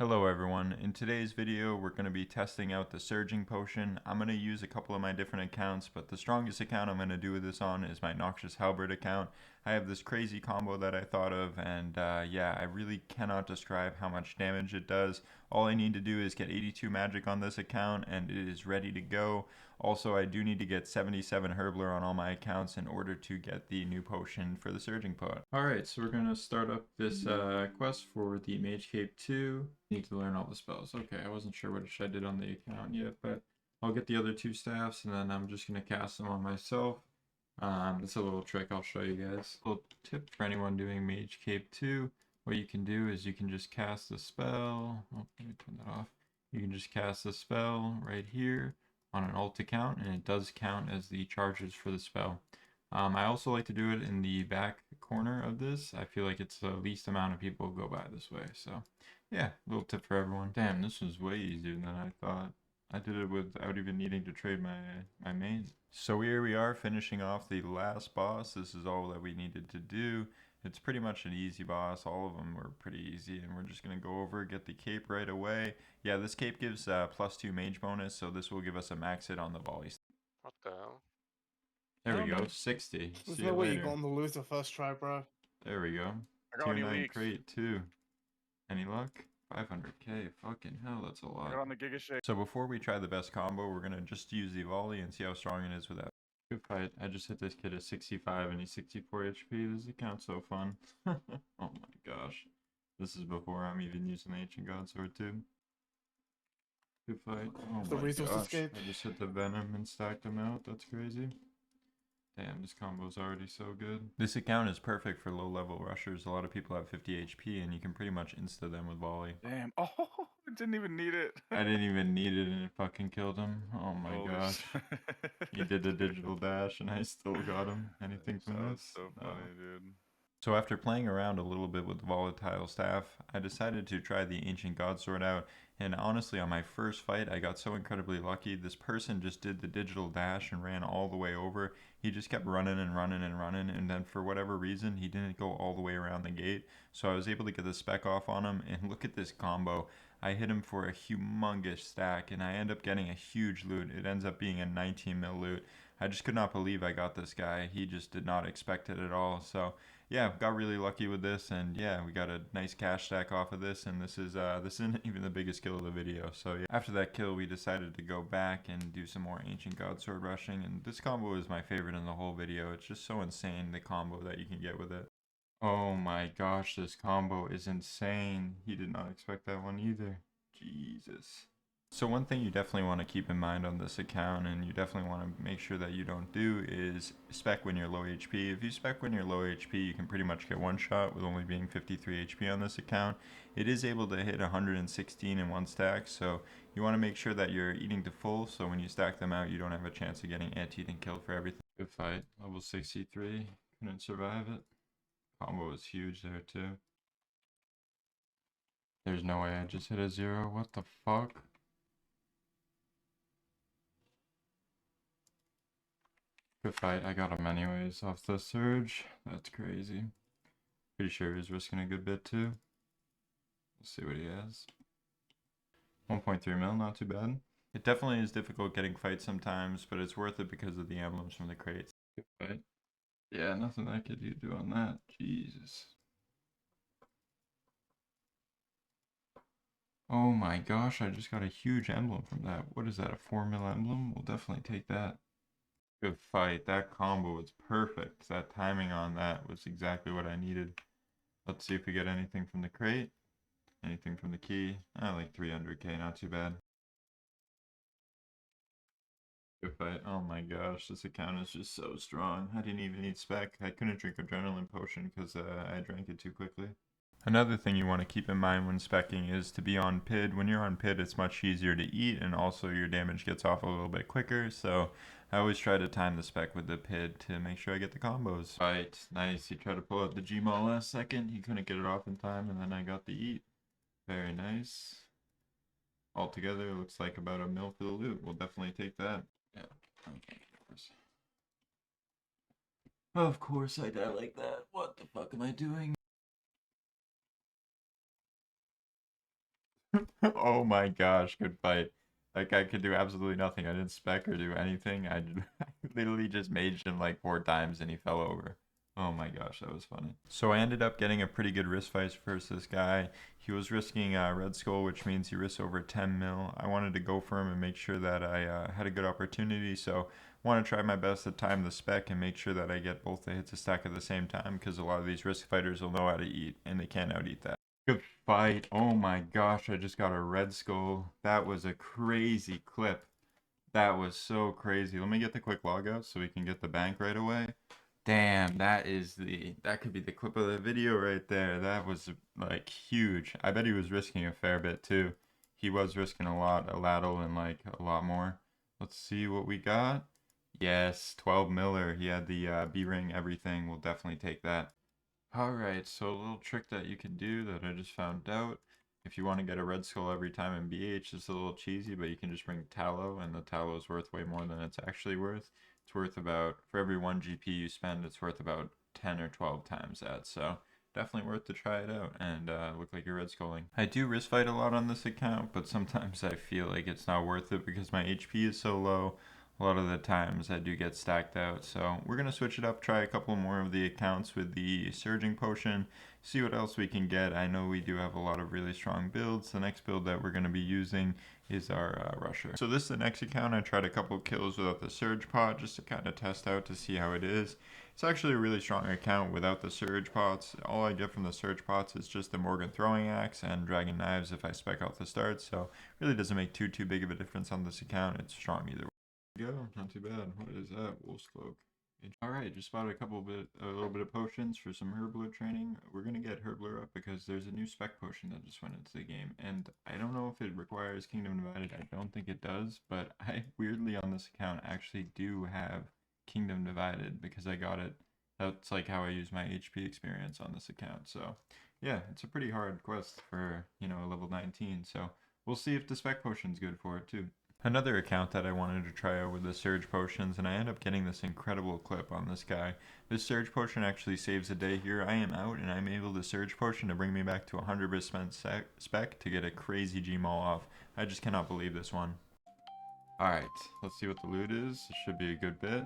Hello everyone, in today's video we're going to be testing out the surging potion. I'm going to use a couple of my different accounts, but the strongest account I'm going to do this on is my Noxious Halberd account. I have this crazy combo that I thought of, and yeah, I really cannot describe how much damage it does. All I need to do is get 82 magic on this account and it is ready to go. Also, I do need to get 77 Herbler on all my accounts in order to get the new potion for the surging pot. Alright, so we're going to start up this quest for the Mage Cape 2. Need to learn all the spells. Okay, I wasn't sure which I did on the account yet, but I'll get the other two staffs and then I'm just going to cast them on myself. It's a little trick I'll show you guys. A little tip for anyone doing Mage Cape 2. What you can do is you can just cast a spell. Oh, let me turn that off. You can just cast a spell right here on an alt account, and it does count as the charges for the spell. I also like to do it in the back corner of this. I feel like it's the least amount of people go by this way. So yeah, little tip for everyone. Damn, this was way easier than I thought. I did it without even needing to trade my main. So here we are finishing off the last boss. This is all that we needed to do. It's pretty much an easy boss. All of them were pretty easy, and we're just going to go over, get the cape right away. Yeah, this cape gives +2 mage bonus, so this will give us a max hit on the volley. What the hell? There we Oh, go, no. 60. There's See no you way you're later. going to lose the first try, bro. There we go. I got Tier on the 9 leaks. crate too. Any luck? 500k. Fucking hell, that's a I lot. got on the Giga Shake. So before we try the best combo, we're going to just use the volley and see how strong it is with that. Good fight. I just hit this kid at 65 and he's 64 HP. This account's so fun. Oh my gosh. This is before I'm even using the Ancient Godsword too. Good fight. Oh The my resource gosh. escape. I just hit the venom and stacked him out. That's crazy. Damn, this combo's already so good. This account is perfect for low level rushers. A lot of people have 50 HP and you can pretty much insta them with volley. Damn. Oh, I didn't even need it. I didn't even need it and it fucking killed him. Oh my Holy gosh. shit. He did the digital dash and I still got him. Anything from That was this? so No. funny, dude. So after playing around a little bit with the volatile staff, I decided to try the ancient godsword out, and honestly on my first fight I got so incredibly lucky. This person just did the digital dash and ran all the way over. He just kept running and running and running, and then for whatever reason he didn't go all the way around the gate, so I was able to get the spec off on him, and look at this combo. I hit him for a humongous stack and I end up getting a huge loot. It ends up being a 19 mil loot. I just could not believe I got this guy. He just did not expect it at all. So yeah, got really lucky with this, and yeah, we got a nice cash stack off of this, and this isn't even the biggest kill of the video. So yeah, after that kill, we decided to go back and do some more ancient godsword rushing, and this combo is my favorite in the whole video. It's just so insane, the combo that you can get with it. Oh my gosh, this combo is insane. He did not expect that one either. Jesus. So one thing you definitely want to keep in mind on this account, and you definitely want to make sure that you don't do, is spec when you're low HP. If you spec when you're low HP, you can pretty much get one shot with only being 53 HP on this account. It is able to hit 116 in one stack, so you want to make sure that you're eating to full, so when you stack them out, you don't have a chance of getting anti-ed and killed for everything. Good fight. Level 63. Couldn't survive it. Combo was huge there too. There's no way I just hit a 0. What the fuck? Good fight. I got him anyways off the surge. That's crazy. Pretty sure he's risking a good bit too. Let's see what he has. 1.3 mil, not too bad. It definitely is difficult getting fights sometimes, but it's worth it because of the emblems from the crates. Good fight. Yeah, nothing I could do on that. Jesus. Oh my gosh, I just got a huge emblem from that. What is that, a 4 mil emblem? We'll definitely take that. Good fight. That combo was perfect. That timing on that was exactly what I needed. Let's see if we get anything from the crate. Anything from the key. Like 300k, not too bad. Good fight. Oh my gosh, this account is just so strong. I didn't even need spec. I couldn't drink adrenaline potion because I drank it too quickly. Another thing you want to keep in mind when speccing is to be on PID. When you're on PID, it's much easier to eat, and also your damage gets off a little bit quicker, so I always try to time the spec with the PID to make sure I get the combos. Right, nice. He tried to pull out the Gmaul last second. He couldn't get it off in time, and then I got the eat. Very nice. Altogether, it looks like about a mil for the loot. We'll definitely take that. Yeah, okay, of course I die like that. What the fuck am I doing? Oh my gosh, good fight. That guy could do absolutely nothing. I didn't spec or do anything. I literally just maged him like 4 times and he fell over. Oh my gosh, that was funny. So I ended up getting a pretty good risk fight versus this guy. He was risking Red Skull, which means he risks over 10 mil. I wanted to go for him and make sure that I had a good opportunity. So I want to try my best to time the spec and make sure that I get both the hits a stack at the same time, because a lot of these risk fighters will know how to eat and they can't out eat that. Good fight. Oh my gosh, I just got a Red Skull. That was a crazy clip. That was so crazy. Let me get the quick logout so we can get the bank right away. Damn, that could be the clip of the video right there. That was like huge. I bet he was risking a fair bit too. He was risking a lot, a ladle and like a lot more. Let's see what we got. Yes, 12 Miller. He had the B ring, everything. We'll definitely take that. Alright, so a little trick that you can do that I just found out. If you want to get a Red Skull every time in BH, it's a little cheesy, but you can just bring tallow, and the tallow is worth way more than it's actually worth. It's worth about, for every 1 GP you spend, it's worth about 10 or 12 times that, so definitely worth to try it out and look like you're Red Skulling. I do risk fight a lot on this account, but sometimes I feel like it's not worth it because my HP is so low. A lot of the times I do get stacked out, so we're going to switch it up, try a couple more of the accounts with the Surging Potion, see what else we can get. I know we do have a lot of really strong builds. The next build that we're going to be using is our Rusher. So this is the next account. I tried a couple kills without the Surge Pot just to kind of test out to see how it is. It's actually a really strong account without the Surge Pots. All I get from the Surge Pots is just the Morgan Throwing Axe and Dragon Knives if I spec out the start, so really doesn't make too big of a difference on this account. It's strong either way. Go, not too bad. What is that? Wolf's Cloak. Alright, just bought a little bit of potions for some Herbler training. We're gonna get Herbler up because there's a new spec potion that just went into the game, and I don't know if it requires Kingdom Divided. I don't think it does, but I weirdly on this account actually do have Kingdom Divided because I got it. That's like how I use my HP experience on this account. So yeah, it's a pretty hard quest for, you know, a level 19. So we'll see if the spec potion's good for it too. Another account that I wanted to try out with the Surge Potions, and I end up getting this incredible clip on this guy. This Surge Potion actually saves a day here. I am out, and I'm able to Surge Potion to bring me back to 100% spec to get a crazy Gmaul off. I just cannot believe this one. Alright, let's see what the loot is. It should be a good bit.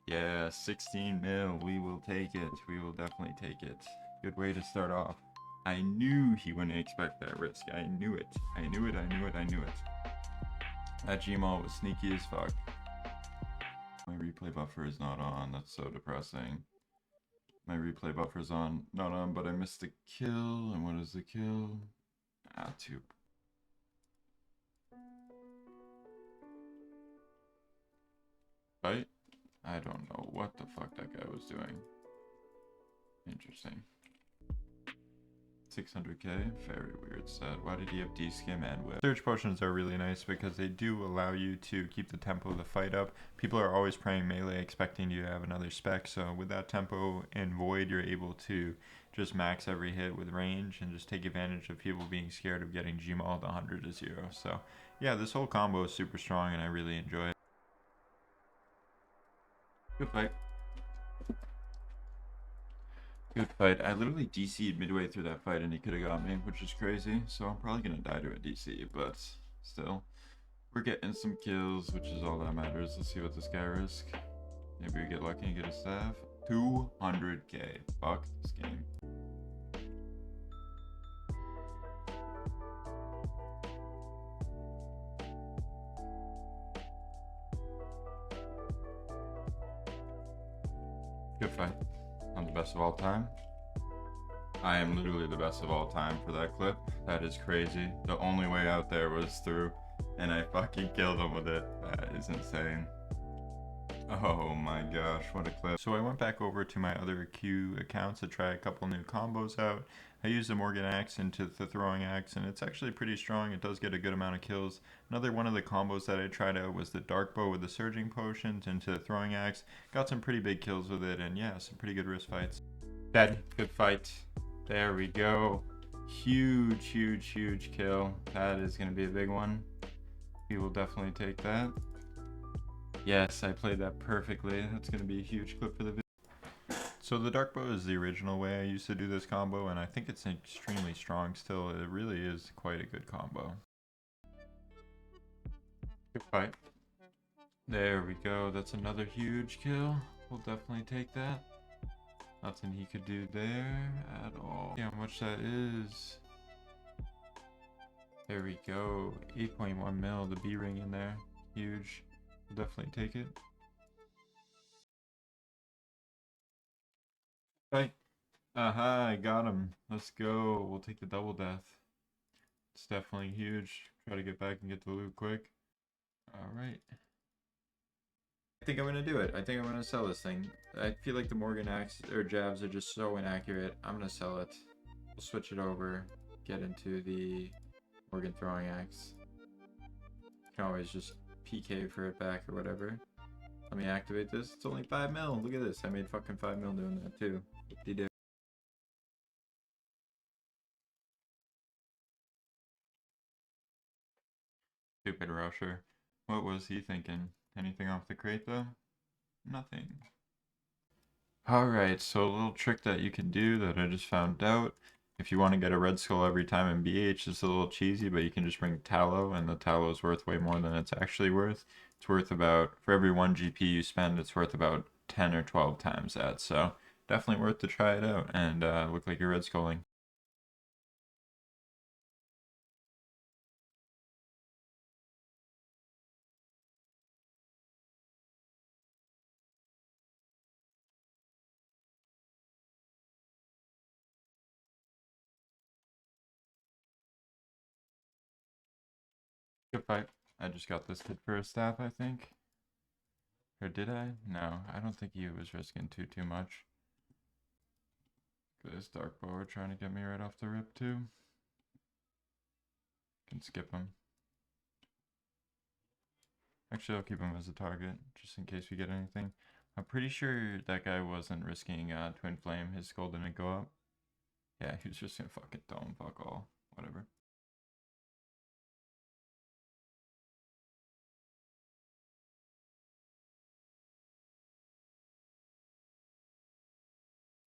Yeah, 16 mil. We will take it. We will definitely take it. Good way to start off. I knew he wouldn't expect that risk. I knew it. I knew it, I knew it, I knew it. That Gmaul was sneaky as fuck. My replay buffer is not on. That's so depressing. My replay buffer's on. Not on, but I missed the kill. And what is the kill? Ah, 2. Right? I don't know what the fuck that guy was doing. Interesting. 600k, very weird set. Why did he have D-skim and whip? Surge potions are really nice because they do allow you to keep the tempo of the fight up. People are always playing melee expecting you to have another spec, so with that tempo in Void, you're able to just max every hit with range and just take advantage of people being scared of getting Gmauled 100 to 0. So yeah, this whole combo is super strong and I really enjoy it. Good fight. Good fight. I literally DC'd midway through that fight and he could have got me, which is crazy. So I'm probably going to die to a DC, but still. We're getting some kills, which is all that matters. Let's see what this guy risks. Maybe we get lucky and get a staff. 200k. Fuck this game. Good fight. I'm the best of all time. I am literally the best of all time for that clip. That is crazy. The only way out there was through, and I fucking killed him with it. That is insane. Oh my gosh, what a clip. So I went back over to my other Q accounts to try a couple new combos out. I used the Morgan Axe into the Throwing Axe, and it's actually pretty strong. It does get a good amount of kills. Another one of the combos that I tried out was the Dark Bow with the Surging Potions into the Throwing Axe. Got some pretty big kills with it, and yeah, some pretty good wrist fights. Dead. Good fight. There we go. Huge, huge, huge kill. That is going to be a big one. We will definitely take that. Yes, I played that perfectly. That's going to be a huge clip for the video. So the dark bow is the original way I used to do this combo, and I think it's extremely strong still. It really is quite a good combo. Good fight. There we go. That's another huge kill. We'll definitely take that. Nothing he could do there at all. See how much that is. There we go. 8.1 mil, the B ring in there. Huge. We'll definitely take it. Right. Aha, I got him. Let's go. We'll take the double death. It's definitely huge. Try to get back and get the loot quick. Alright. I think I'm gonna do it. I think I'm gonna sell this thing. I feel like the Morgan axe or jabs are just so inaccurate. I'm gonna sell it. We'll switch it over. Get into the Morgan throwing axe. Can always just PK for it back or whatever. Let me activate this. It's only 5 mil. Look at this. I made fucking 5 mil doing that too. Whoop-de-doo. Stupid rusher. What was he thinking? Anything off the crate though? Nothing. Alright, so a little trick that you can do that I just found out. If you want to get a red skull every time in BH, it's a little cheesy, but you can just bring tallow, and the tallow is worth way more than it's actually worth. It's worth about, for every 1 GP you spend, it's worth about 10 or 12 times that. So definitely worth to try it out and look like you're red skulling. Good fight. I just got this kid for a staff, I think. Or did I? No, I don't think he was risking too much. This dark bow trying to get me right off the rip too. Can skip him. Actually, I'll keep him as a target, just in case we get anything. I'm pretty sure that guy wasn't risking Twin Flame. His skull didn't go up. Yeah, he was just gonna fucking dome, fuck all. Whatever.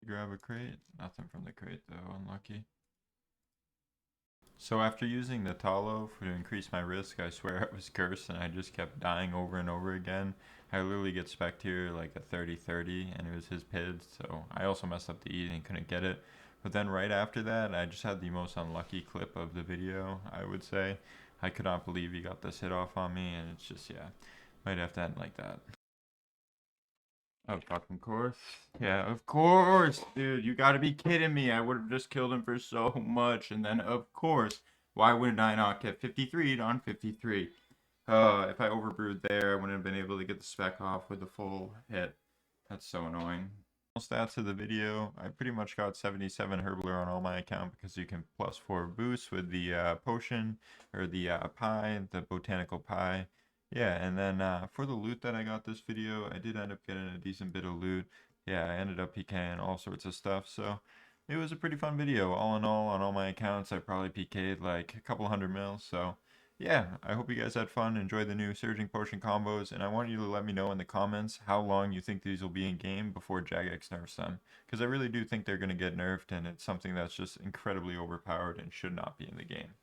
Grab a crate. Nothing from the crate though, unlucky. So after using the tallow to increase my risk, I swear I was cursed and I just kept dying over and over again. I literally get specced here like a 30-30 and it was his PID, so I also messed up the E and couldn't get it. But then right after that, I just had the most unlucky clip of the video, I would say. I could not believe he got this hit off on me, and it's just, yeah, might have to end like that. Oh, fucking course. Yeah, of course, dude. You gotta be kidding me. I would have just killed him for so much. And then, of course, why wouldn't I not get 53'd on 53? If I overbrewed there, I wouldn't have been able to get the spec off with the full hit. That's so annoying. Stats of the video, I pretty much got 77 Herbler on all my account because you can +4 boost with the potion, or the pie, the botanical pie. Yeah, and then for the loot that I got this video, I did end up getting a decent bit of loot. Yeah, I ended up PKing all sorts of stuff, so it was a pretty fun video. All in all, on all my accounts, I probably PK'd like a couple 100 mils, so yeah, I hope you guys had fun, enjoy the new Surging Potion combos, and I want you to let me know in the comments how long you think these will be in game before Jagex nerfs them, because I really do think they're going to get nerfed, and it's something that's just incredibly overpowered and should not be in the game.